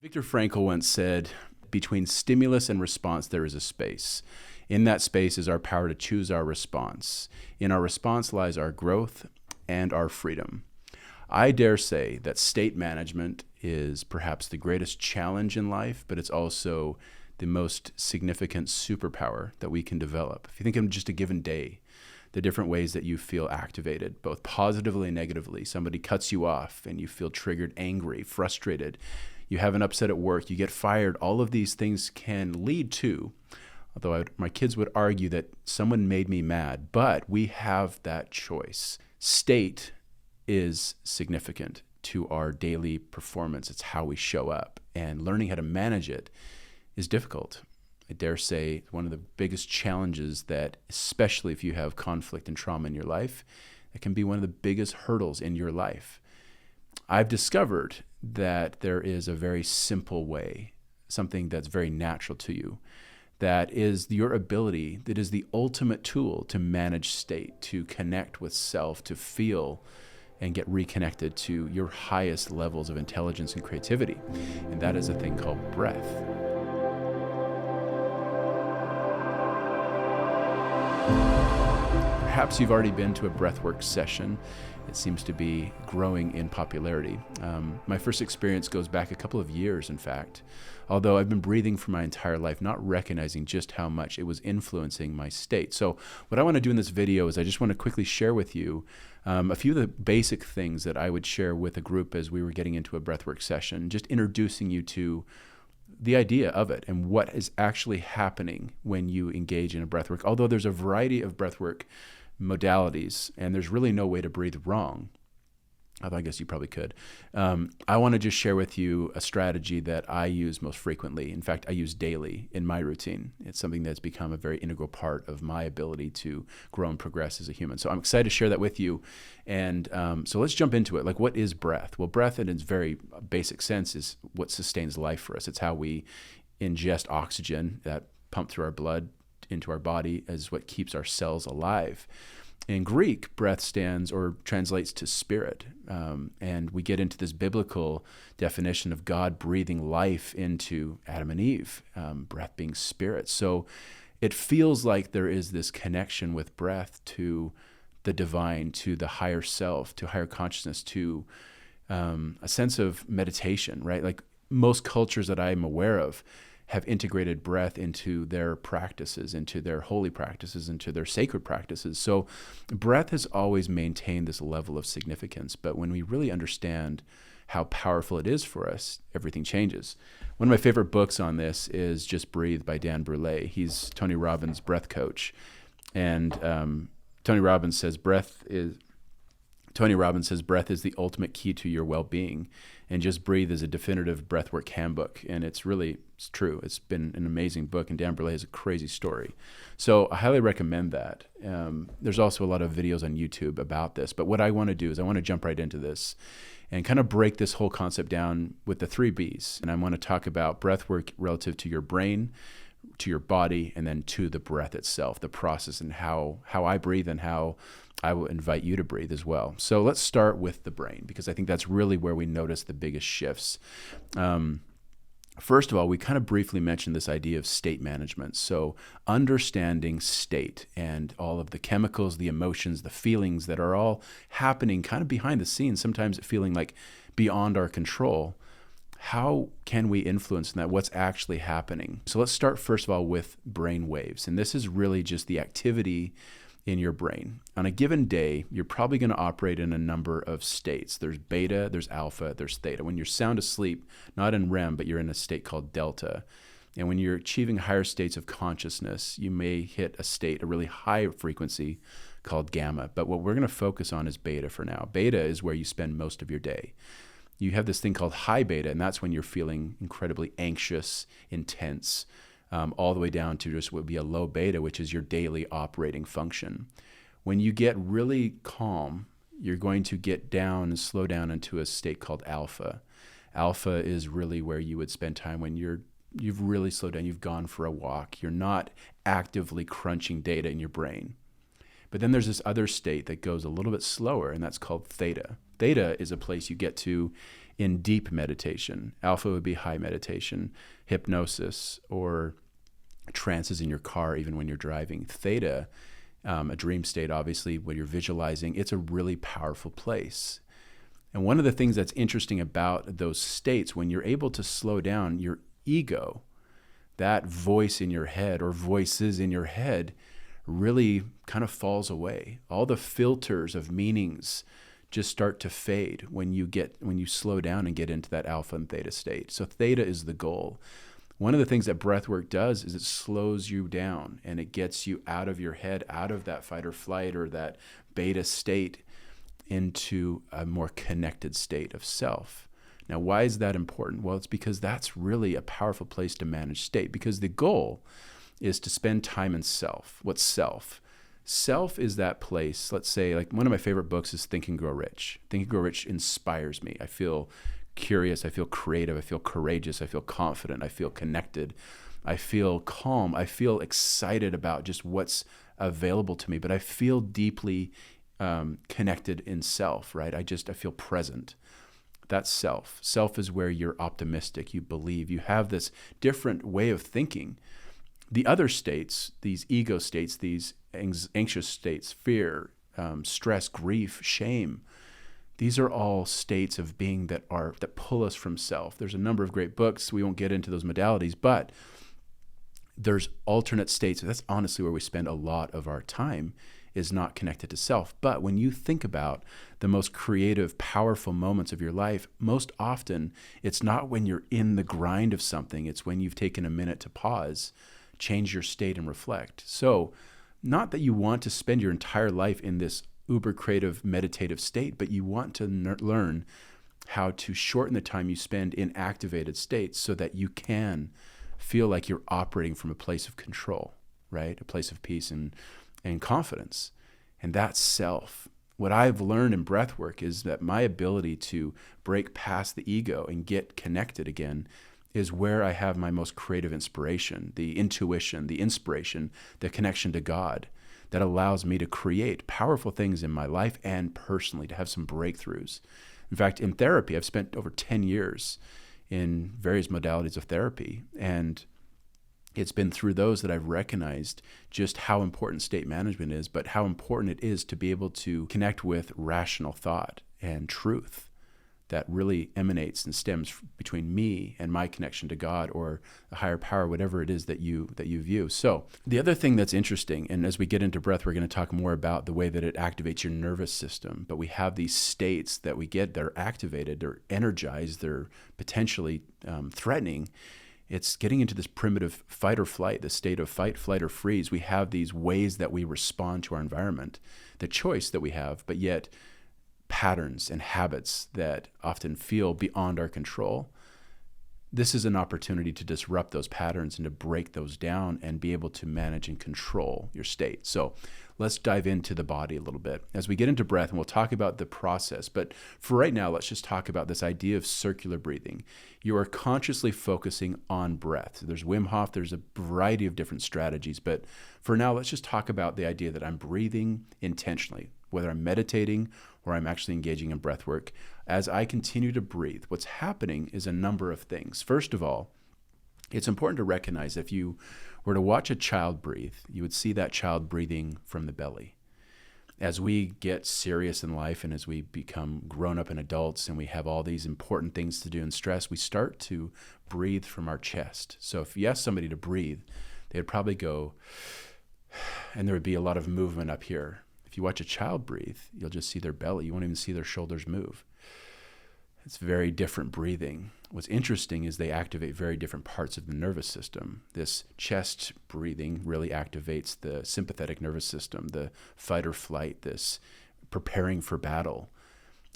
Viktor Frankl once said, between stimulus and response, there is a space. In that space is our power to choose our response. In our response lies our growth and our freedom. I dare say that state management is perhaps the greatest challenge in life, but it's also the most significant superpower that we can develop. If you think of just a given day, the different ways that you feel activated, both positively and negatively. Somebody cuts you off and you feel triggered, angry, frustrated. You have an upset at work, you get fired. All of these things can lead to, although my kids would argue that someone made me mad, but we have that choice. State is significant to our daily performance. It's how we show up, and learning how to manage it is difficult. I dare say one of the biggest challenges that, especially if you have conflict and trauma in your life, it can be one of the biggest hurdles in your life. I've discovered that there is a very simple way, something that's very natural to you, that is your ability, that is the ultimate tool to manage state, to connect with self, to feel and get reconnected to your highest levels of intelligence and creativity. And that is a thing called breath. Perhaps you've already been to a breathwork session. It seems to be growing in popularity. My first experience goes back a couple of years, in fact, although I've been breathing for my entire life, not recognizing just how much it was influencing my state. So what I want to do in this video is I just want to quickly share with you a few of the basic things that I would share with a group as we were getting into a breathwork session, just introducing you to the idea of it and what is actually happening when you engage in a breathwork. Although there's a variety of breathwork modalities, and there's really no way to breathe wrong. Although I guess you probably could. I want to just share with you a strategy that I use most frequently. In fact, I use daily in my routine. It's something that's become a very integral part of my ability to grow and progress as a human. So I'm excited to share that with you. And so let's jump into it. Like, what is breath? Well, breath in its very basic sense is what sustains life for us. It's how we ingest oxygen that pump through our blood into our body, is what keeps our cells alive. In Greek, breath stands or translates to spirit. And we get into this biblical definition of God breathing life into Adam and Eve, breath being spirit. So it feels like there is this connection with breath to the divine, to the higher self, to higher consciousness, to a sense of meditation, right? Like most cultures that I'm aware of have integrated breath into their practices, into their holy practices, into their sacred practices. So breath has always maintained this level of significance, but when we really understand how powerful it is for us, everything changes. One of my favorite books on this is Just Breathe by Dan Brule. He's Tony Robbins' breath coach. And Tony Robbins says breath is the ultimate key to your well-being, and Just Breathe is a definitive breathwork handbook, and it's true. It's been an amazing book, and Dan Brule has a crazy story. So I highly recommend that. There's also a lot of videos on YouTube about this, but what I want to do is I want to jump right into this and kind of break this whole concept down with the 3 B's, and I want to talk about breathwork relative to your brain, to your body, and then to the breath itself, the process, and how I breathe and how I will invite you to breathe as well. So let's start with the brain, because I think that's really where we notice the biggest shifts. First of all, we kind of briefly mentioned this idea of state management. So understanding state and all of the chemicals, the emotions, the feelings that are all happening kind of behind the scenes, sometimes feeling like beyond our control. How can we influence that? What's actually happening? So let's start first of all with brain waves. And this is really just the activity in your brain. On a given day, you're probably going to operate in a number of states. There's beta, there's alpha, there's theta. When you're sound asleep, not in REM, but you're in a state called delta. And when you're achieving higher states of consciousness, you may hit a really high frequency called gamma. But what we're going to focus on is beta for now. Beta is where you spend most of your day. You have this thing called high beta, and that's when you're feeling incredibly anxious, intense, all the way down to just what would be a low beta, which is your daily operating function. When you get really calm, you're going to get down and slow down into a state called alpha. Alpha is really where you would spend time when you've really slowed down, you've gone for a walk, you're not actively crunching data in your brain. But then there's this other state that goes a little bit slower, and that's called theta. Theta is a place you get to in deep meditation. Alpha would be high meditation, hypnosis, or trances in your car, even when you're driving. Theta, a dream state, obviously, when you're visualizing, it's a really powerful place. And one of the things that's interesting about those states, when you're able to slow down your ego, that voice in your head or voices in your head really kind of falls away. All the filters of meanings just start to fade when you slow down and get into that alpha and theta state. So theta is the goal. One of the things that breath work does is it slows you down and it gets you out of your head, out of that fight or flight or that beta state, into a more connected state of self. Now, why is that important? Well, it's because that's really a powerful place to manage state, because the goal is to spend time in self. What's self? Self is that place, let's say, like one of my favorite books is Think and Grow Rich. Think and Grow Rich inspires me. I feel curious, I feel creative, I feel courageous, I feel confident, I feel connected, I feel calm, I feel excited about just what's available to me, but I feel deeply connected in self, right? I feel present. That's self. Self is where you're optimistic, you believe, you have this different way of thinking. The other states, these ego states, these anxious states, fear, stress, grief, shame, these are all states of being that pull us from self. There's a number of great books. We won't get into those modalities, but there's alternate states. That's honestly where we spend a lot of our time, is not connected to self. But when you think about the most creative, powerful moments of your life, most often it's not when you're in the grind of something. It's when you've taken a minute to pause, change your state, and reflect. So not that you want to spend your entire life in this uber creative meditative state, but you want to learn how to shorten the time you spend in activated states so that you can feel like you're operating from a place of control, right? A place of peace and confidence. And that's self. What I've learned in breath work is that my ability to break past the ego and get connected again is where I have my most creative inspiration, the intuition, the inspiration, the connection to God that allows me to create powerful things in my life and personally to have some breakthroughs. In fact, in therapy, I've spent over 10 years in various modalities of therapy, and it's been through those that I've recognized just how important state management is, but how important it is to be able to connect with rational thought and truth that really emanates and stems between me and my connection to God or a higher power, whatever it is that you view. So the other thing that's interesting, and as we get into breath, we're going to talk more about the way that it activates your nervous system. But we have these states that we get, they're activated, they're energized, they're potentially threatening. It's getting into this primitive fight or flight, the state of fight, flight, or freeze. We have these ways that we respond to our environment, the choice that we have, but yet patterns and habits that often feel beyond our control. This is an opportunity to disrupt those patterns and to break those down and be able to manage and control your state. So let's dive into the body a little bit as we get into breath, and we'll talk about the process. But for right now, let's just talk about this idea of circular breathing. You are consciously focusing on breath. There's Wim Hof, there's a variety of different strategies. But for now, let's just talk about the idea that I'm breathing intentionally, whether I'm meditating or I'm actually engaging in breath work. As I continue to breathe, what's happening is a number of things. First of all, it's important to recognize if you were to watch a child breathe, you would see that child breathing from the belly. As we get serious in life and as we become grown up and adults and we have all these important things to do and stress, we start to breathe from our chest. So if you ask somebody to breathe, they'd probably go, and there would be a lot of movement up here. If you watch a child breathe, you'll just see their belly. You won't even see their shoulders move. It's very different breathing. What's interesting is they activate very different parts of the nervous system. This chest breathing really activates the sympathetic nervous system, the fight or flight, this preparing for battle.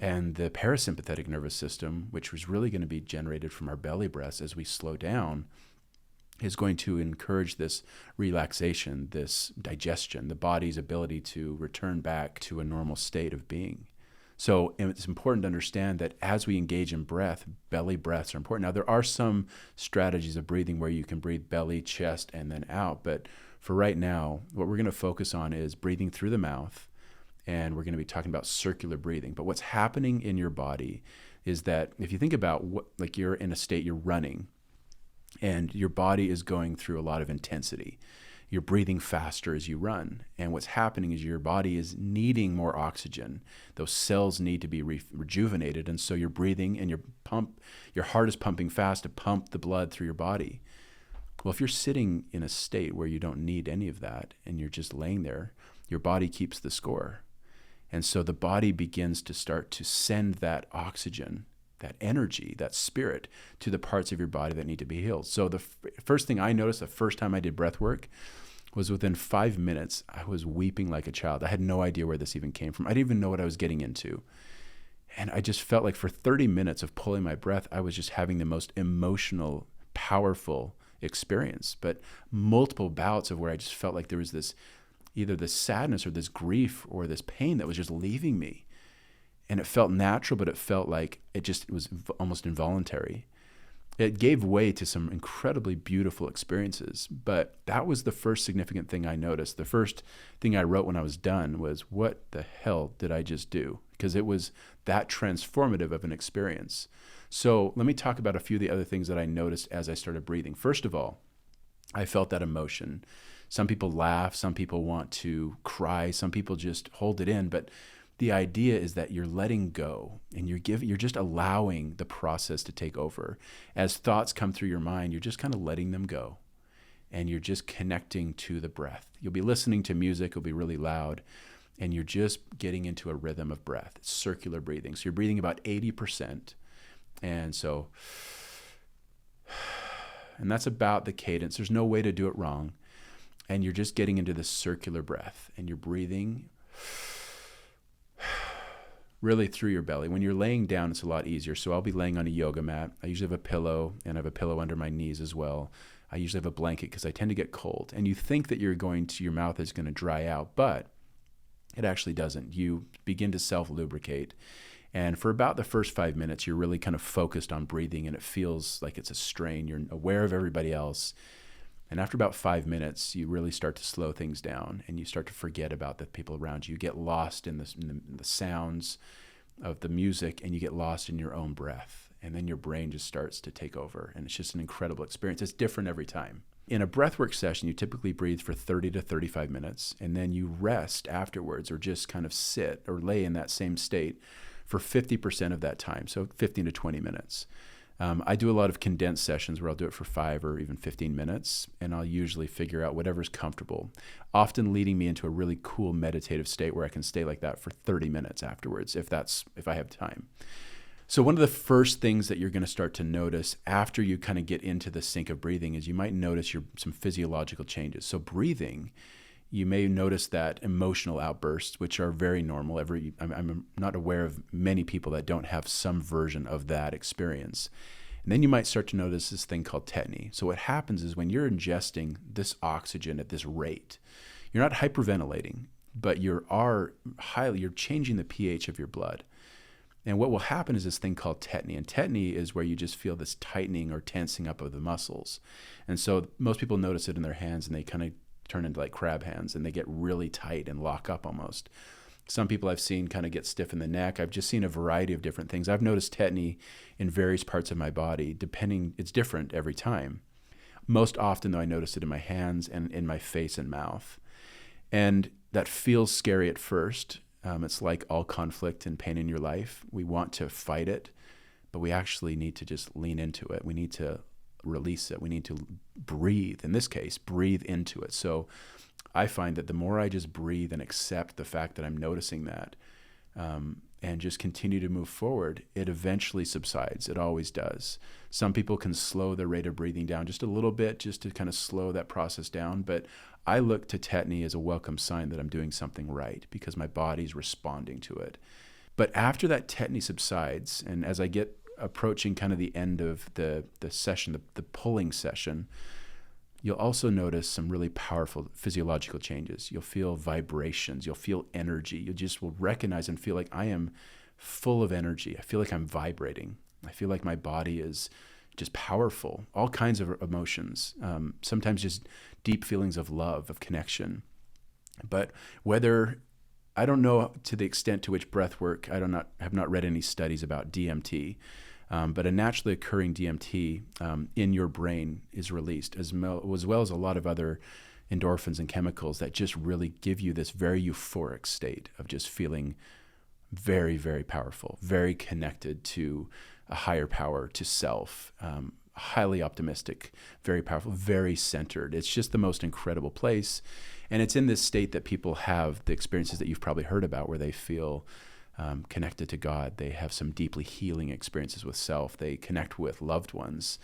And the parasympathetic nervous system, which was really going to be generated from our belly breaths as we slow down, is going to encourage this relaxation, this digestion, the body's ability to return back to a normal state of being. So it's important to understand that as we engage in breath, belly breaths are important. Now, there are some strategies of breathing where you can breathe belly, chest, and then out. But for right now, what we're going to focus on is breathing through the mouth, and we're going to be talking about circular breathing. But what's happening in your body, is that if you think about what, like you're in a state, you're running, and your body is going through a lot of intensity. You're breathing faster as you run. And what's happening is your body is needing more oxygen. Those cells need to be rejuvenated. And so you're breathing and your heart is pumping fast to pump the blood through your body. Well, if you're sitting in a state where you don't need any of that and you're just laying there, your body keeps the score. And so the body begins to start to send that oxygen, that energy, that spirit to the parts of your body that need to be healed. So the first thing I noticed the first time I did breath work was within 5 minutes, I was weeping like a child. I had no idea where this even came from. I didn't even know what I was getting into. And I just felt like for 30 minutes of pulling my breath, I was just having the most emotional, powerful experience, but multiple bouts of where I just felt like there was this, either this sadness or this grief or this pain that was just leaving me. And it felt natural, but it felt like it was almost involuntary. It gave way to some incredibly beautiful experiences, but that was the first significant thing I noticed. The first thing I wrote when I was done was, what the hell did I just do? Because it was that transformative of an experience. So let me talk about a few of the other things that I noticed as I started breathing. First of all, I felt that emotion. Some people laugh, some people want to cry, some people just hold it in, but the idea is that you're letting go and you're just allowing the process to take over. As thoughts come through your mind, you're just kind of letting them go and you're just connecting to the breath. You'll be listening to music, it'll be really loud, and you're just getting into a rhythm of breath. It's circular breathing. So you're breathing about 80%. And that's about the cadence. There's no way to do it wrong. And you're just getting into this circular breath and you're breathing really through your belly. When you're laying down, it's a lot easier. So I'll be laying on a yoga mat. I usually have a pillow, and I have a pillow under my knees as well. I usually have a blanket because I tend to get cold. And you think that your mouth is going to dry out, but it actually doesn't. You begin to self-lubricate. And for about the first 5 minutes, you're really kind of focused on breathing, and it feels like it's a strain. You're aware of everybody else. And after about 5 minutes, you really start to slow things down and you start to forget about the people around you. You get lost in the sounds of the music and you get lost in your own breath. And then your brain just starts to take over. And it's just an incredible experience. It's different every time. In a breathwork session, you typically breathe for 30 to 35 minutes and then you rest afterwards or just kind of sit or lay in that same state for 50% of that time, so 15 to 20 minutes. I do a lot of condensed sessions where I'll do it for 5 or even 15 minutes, and I'll usually figure out whatever's comfortable, often leading me into a really cool meditative state where I can stay like that for 30 minutes afterwards, if I have time. So one of the first things that you're going to start to notice after you kind of get into the sync of breathing is you might notice some physiological changes. So breathing, you may notice that emotional outbursts, which are very normal. I'm not aware of many people that don't have some version of that experience. And then you might start to notice this thing called tetany. So what happens is when you're ingesting this oxygen at this rate, you're not hyperventilating, but you're changing the pH of your blood. And what will happen is this thing called tetany. And tetany is where you just feel this tightening or tensing up of the muscles. And so most people notice it in their hands and they kind of turn into like crab hands and they get really tight and lock up almost. Some people I've seen kind of get stiff in the neck. I've just seen a variety of different things. I've noticed tetany in various parts of my body, it's different every time. Most often though, I notice it in my hands and in my face and mouth. And that feels scary at first. It's like all conflict and pain in your life. We want to fight it, but we actually need to just lean into it. We need to release it. We need to breathe. In this case, breathe into it. So I find that the more I just breathe and accept the fact that I'm noticing that, and just continue to move forward, it eventually subsides. It always does. Some people can slow their rate of breathing down just a little bit, just to kind of slow that process down. But I look to tetany as a welcome sign that I'm doing something right because my body's responding to it. But after that tetany subsides, and as I get approaching kind of the end of the session, the pulling session, you'll also notice some really powerful physiological changes. You'll feel vibrations. You'll feel energy. You just will recognize and feel like I am full of energy. I feel like I'm vibrating. I feel like my body is just powerful. All kinds of emotions. Sometimes just deep feelings of love, of connection. But whether I don't know to the extent to which breath work, have not read any studies about DMT, but a naturally occurring DMT in your brain is released, as well as a lot of other endorphins and chemicals that just really give you this very euphoric state of just feeling very, very powerful, very connected to a higher power, to self, highly optimistic, very powerful, very centered. It's just the most incredible place. And it's in this state that people have the experiences that you've probably heard about, where they feel connected to God. They have some deeply healing experiences with self. They connect with loved ones.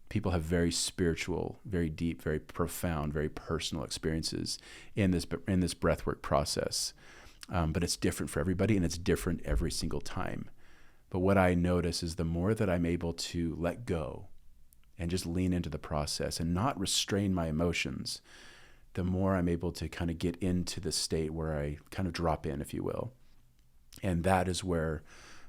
People have very spiritual, very deep, very profound, very personal experiences in this breathwork process. But it's different for everybody, and it's different every single time. But what I notice is the more that I'm able to let go and just lean into the process and not restrain my emotions, the more I'm able to kind of get into the state where I kind of drop in, if you will. And that is where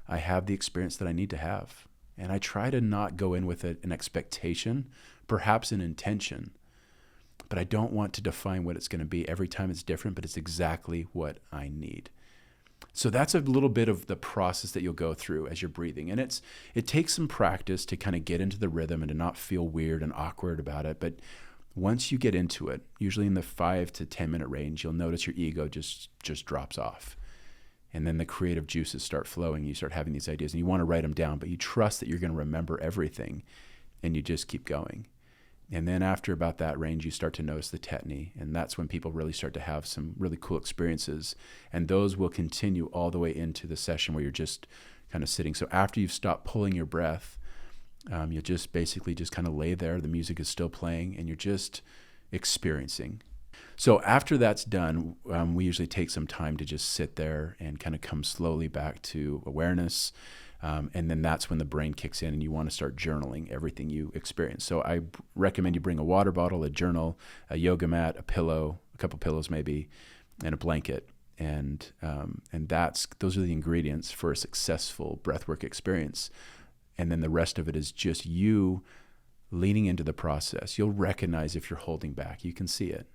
I have the experience that I need to have. And I try to not go in with an expectation, perhaps an intention, but I don't want to define what it's going to be. Every time it's different, but it's exactly what I need. So that's a little bit of the process that you'll go through as you're breathing. And it takes some practice to kind of get into the rhythm and to not feel weird and awkward about it. But once you get into it, usually in the 5 to 10 minute range, you'll notice your ego just drops off. And then the creative juices start flowing. You start having these ideas and you want to write them down, but you trust that you're going to remember everything, and you just keep going. And then after about that range, you start to notice the tetany, and that's when people really start to have some really cool experiences. And those will continue all the way into the session where you're just kind of sitting. So after you've stopped pulling your breath, you'll just basically just kind of lay there. The music is still playing, and you're just experiencing. So after that's done, we usually take some time to just sit there and kind of come slowly back to awareness. And then that's when the brain kicks in and you want to start journaling everything you experience. So I recommend you bring a water bottle, a journal, a yoga mat, a pillow, a couple pillows maybe, and a blanket. And those are the ingredients for a successful breathwork experience. And then the rest of it is just you leaning into the process. You'll recognize if you're holding back. You can see it.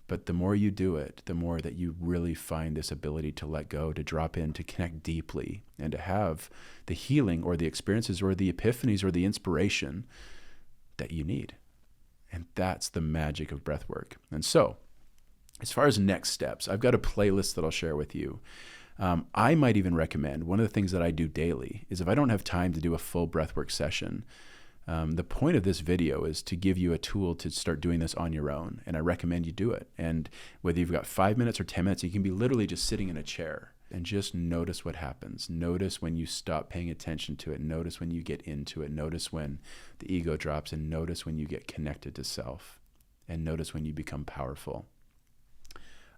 But the more you do it, the more that you really find this ability to let go, to drop in, to connect deeply, and to have the healing or the experiences or the epiphanies or the inspiration that you need. And that's the magic of breathwork. And so, as far as next steps, I've got a playlist that I'll share with you. I might even recommend, one of the things that I do daily is if I don't have time to do a full breathwork session, the point of this video is to give you a tool to start doing this on your own, and I recommend you do it. And whether you've got 5 minutes or 10 minutes, you can be literally just sitting in a chair and just notice what happens. Notice when you stop paying attention to it. Notice when you get into it. Notice when the ego drops, and notice when you get connected to self, and notice when you become powerful.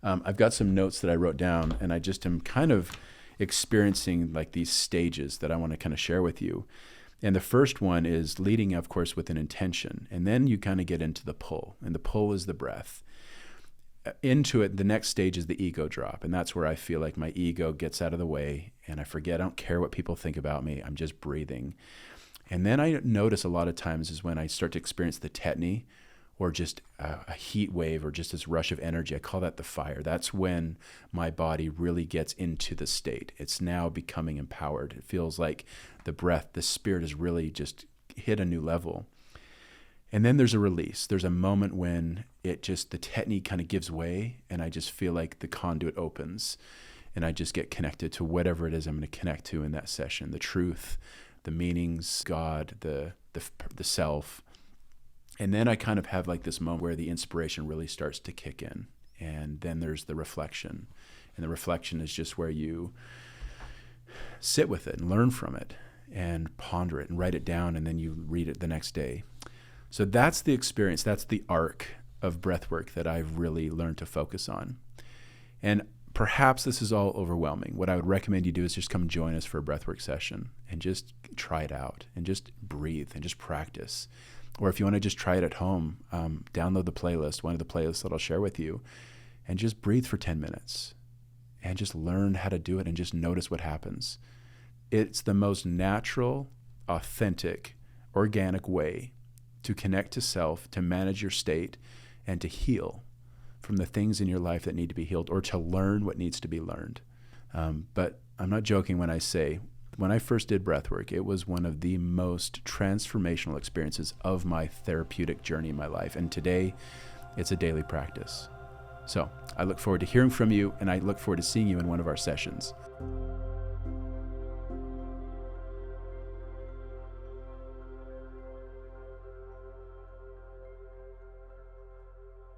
I've got some notes that I wrote down, and I just am kind of experiencing like these stages that I want to kind of share with you. And the first one is leading, of course, with an intention. And then you kind of get into the pull. And the pull is the breath. Into it, the next stage is the ego drop. And that's where I feel like my ego gets out of the way and I forget, I don't care what people think about me. I'm just breathing. And then I notice a lot of times is when I start to experience the tetany, or just a heat wave, or just this rush of energy. I call that the fire. That's when my body really gets into the state. It's now becoming empowered. It feels like the breath, the spirit has really just hit a new level. And then there's a release. There's a moment when the tetany kind of gives way, and I just feel like the conduit opens, and I just get connected to whatever it is I'm going to connect to in that session. The truth, the meanings, God, the self. And then I kind of have like this moment where the inspiration really starts to kick in. And then there's the reflection. And the reflection is just where you sit with it and learn from it and ponder it and write it down, and then you read it the next day. So that's the experience. That's the arc of breathwork that I've really learned to focus on. And perhaps this is all overwhelming. What I would recommend you do is just come join us for a breathwork session and just try it out and just breathe and just practice. Or if you want to just try it at home, download the playlist, one of the playlists that I'll share with you, and just breathe for 10 minutes and just learn how to do it and just notice what happens. It's the most natural, authentic, organic way to connect to self, to manage your state, and to heal. from the things in your life that need to be healed, or to learn what needs to be learned. But I'm not joking when I say, when I first did breathwork, it was one of the most transformational experiences of my therapeutic journey in my life. And today, it's a daily practice. So I look forward to hearing from you, and I look forward to seeing you in one of our sessions.